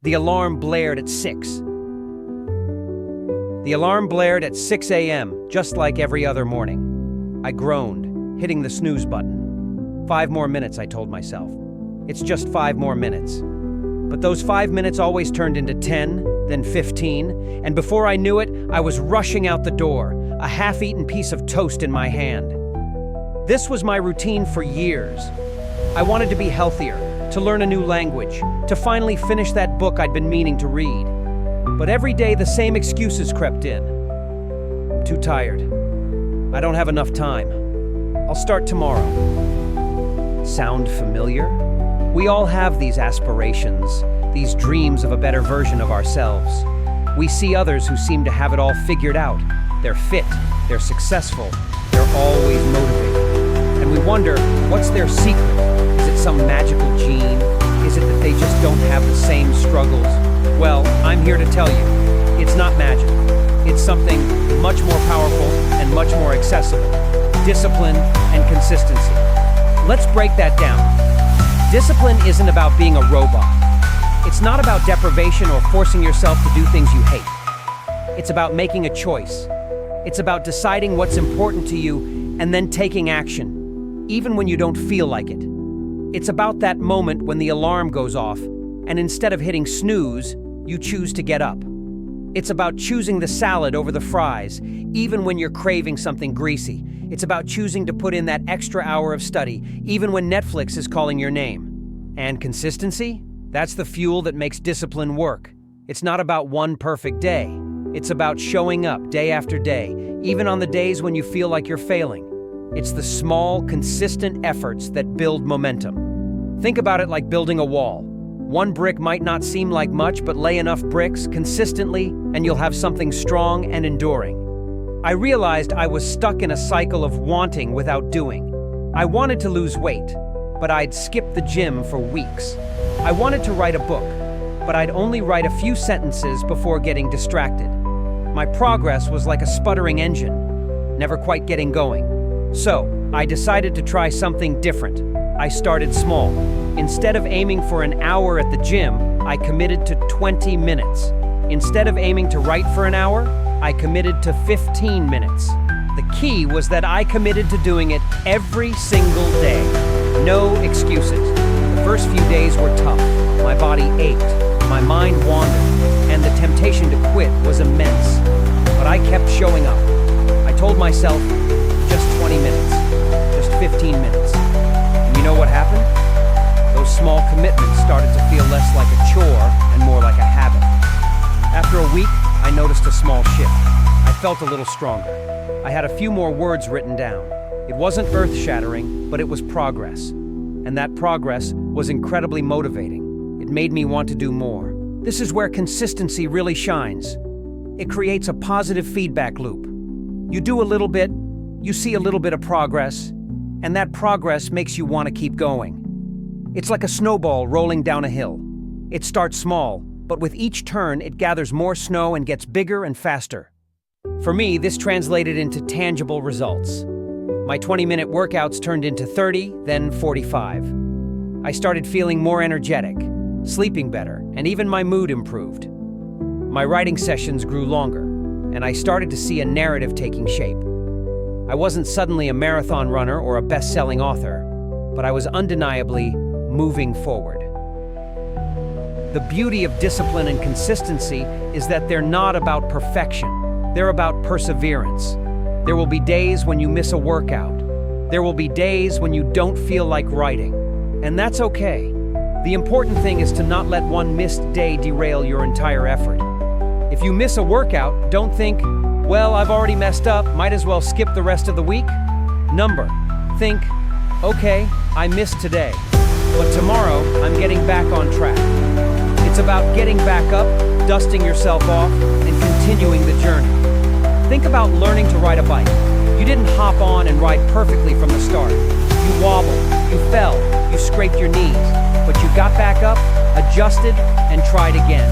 The alarm blared at 6. The alarm blared at 6 a.m., just like every other morning. I groaned, hitting the snooze button. 5 more minutes, I told myself. It's just 5 more minutes. But those 5 minutes always turned into 10, then 15, and before I knew it, I was rushing out the door, a half-eaten piece of toast in my hand. This was my routine for years. I wanted to be healthier, to learn a new language, to finally finish that book I'd been meaning to read. But every day the same excuses crept in. I'm too tired. I don't have enough time. I'll start tomorrow. Sound familiar? We all have these aspirations, these dreams of a better version of ourselves. We see others who seem to have it all figured out. They're fit, they're successful, they're always motivated. And we wonder, what's their secret? Is it some magical gene? Is it that they just don't have the same struggles? Well, I'm here to tell you, it's not magic. It's something much more powerful and much more accessible. Discipline and consistency. Let's break that down. Discipline isn't about being a robot. It's not about deprivation or forcing yourself to do things you hate. It's about making a choice. It's about deciding what's important to you and then taking action, even when you don't feel like it. It's about that moment when the alarm goes off, and instead of hitting snooze, you choose to get up. It's about choosing the salad over the fries, even when you're craving something greasy. It's about choosing to put in that extra hour of study, even when Netflix is calling your name. And consistency? That's the fuel that makes discipline work. It's not about one perfect day. It's about showing up day after day, even on the days when you feel like you're failing. It's the small, consistent efforts that build momentum. Think about it like building a wall. One brick might not seem like much, but lay enough bricks consistently, and you'll have something strong and enduring. I realized I was stuck in a cycle of wanting without doing. I wanted to lose weight, but I'd skipped the gym for weeks. I wanted to write a book, but I'd only write a few sentences before getting distracted. My progress was like a sputtering engine, never quite getting going. So, I decided to try something different. I started small. Instead of aiming for an hour at the gym, I committed to 20 minutes. Instead of aiming to write for an hour, I committed to 15 minutes. The key was that I committed to doing it every single day. No excuses. The first few days were tough. My body ached, my mind wandered, and the temptation to quit was immense. But I kept showing up. I told myself, just 20 minutes, just 15 minutes. And you know what happened? Those small commitments started to feel less like a chore and more like a habit. After a week, I noticed a small shift. I felt a little stronger. I had a few more words written down. It wasn't earth-shattering, but it was progress. And that progress was incredibly motivating. It made me want to do more. This is where consistency really shines. It creates a positive feedback loop. You do a little bit, you see a little bit of progress, and that progress makes you want to keep going. It's like a snowball rolling down a hill. It starts small, but with each turn, it gathers more snow and gets bigger and faster. For me, this translated into tangible results. My 20-minute workouts turned into 30, then 45. I started feeling more energetic, sleeping better, and even my mood improved. My writing sessions grew longer, and I started to see a narrative taking shape. I wasn't suddenly a marathon runner or a best-selling author, but I was undeniably moving forward. The beauty of discipline and consistency is that they're not about perfection. They're about perseverance. There will be days when you miss a workout. There will be days when you don't feel like writing. And that's okay. The important thing is to not let one missed day derail your entire effort. If you miss a workout, don't think, well, I've already messed up, might as well skip the rest of the week. Think, okay, I missed today, but tomorrow I'm getting back on track. It's about getting back up, dusting yourself off, and continuing the journey. Think about learning to ride a bike. You didn't hop on and ride perfectly from the start. You wobbled, you fell, you scraped your knees, but you got back up, adjusted, and tried again.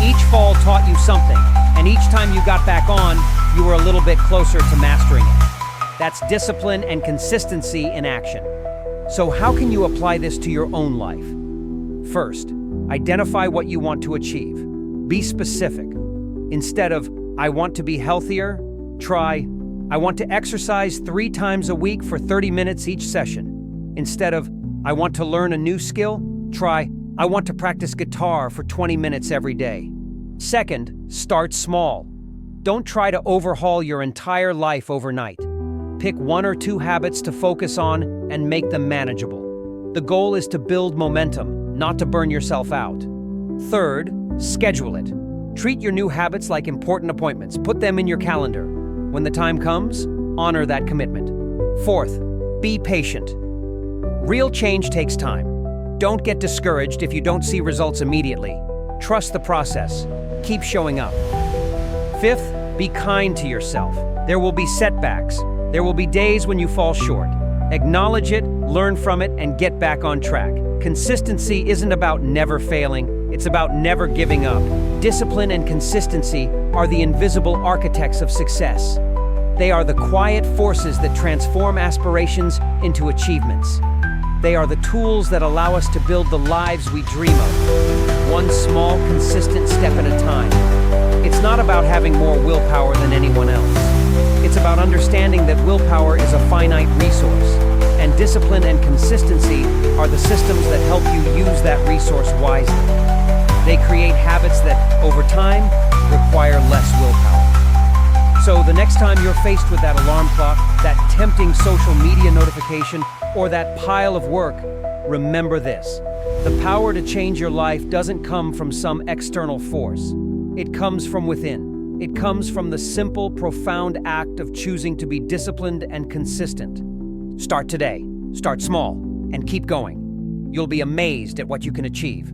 Each fall taught you something, and each time you got back on, you were a little bit closer to mastering it. That's discipline and consistency in action. So how can you apply this to your own life? First, Identify what you want to achieve. Be specific. Instead of, I want to be healthier, try, I want to exercise 3 times a week for 30 minutes each session. Instead of, I want to learn a new skill, try, I want to practice guitar for 20 minutes every day. Second, start small. Don't try to overhaul your entire life overnight. Pick 1 or 2 habits to focus on and make them manageable. The goal is to build momentum, not to burn yourself out. Third, schedule it. Treat your new habits like important appointments. Put them in your calendar. When the time comes, honor that commitment. Fourth, be patient. Real change takes time. Don't get discouraged if you don't see results immediately. Trust the process. Keep showing up. Fifth, be kind to yourself. There will be setbacks. There will be days when you fall short. Acknowledge it, learn from it, and get back on track. Consistency isn't about never failing, it's about never giving up. Discipline and consistency are the invisible architects of success. They are the quiet forces that transform aspirations into achievements. They are the tools that allow us to build the lives we dream of, one small, consistent step at a time. It's not about having more willpower than anyone else. It's about understanding that willpower is a finite resource, and discipline and consistency are the systems that help you use that resource wisely. They create habits that, over time, require less willpower. So the next time you're faced with that alarm clock, that tempting social media notification, or that pile of work, remember this. The power to change your life doesn't come from some external force. It comes from within. It comes from the simple, profound act of choosing to be disciplined and consistent. Start today, start small, and keep going. You'll be amazed at what you can achieve.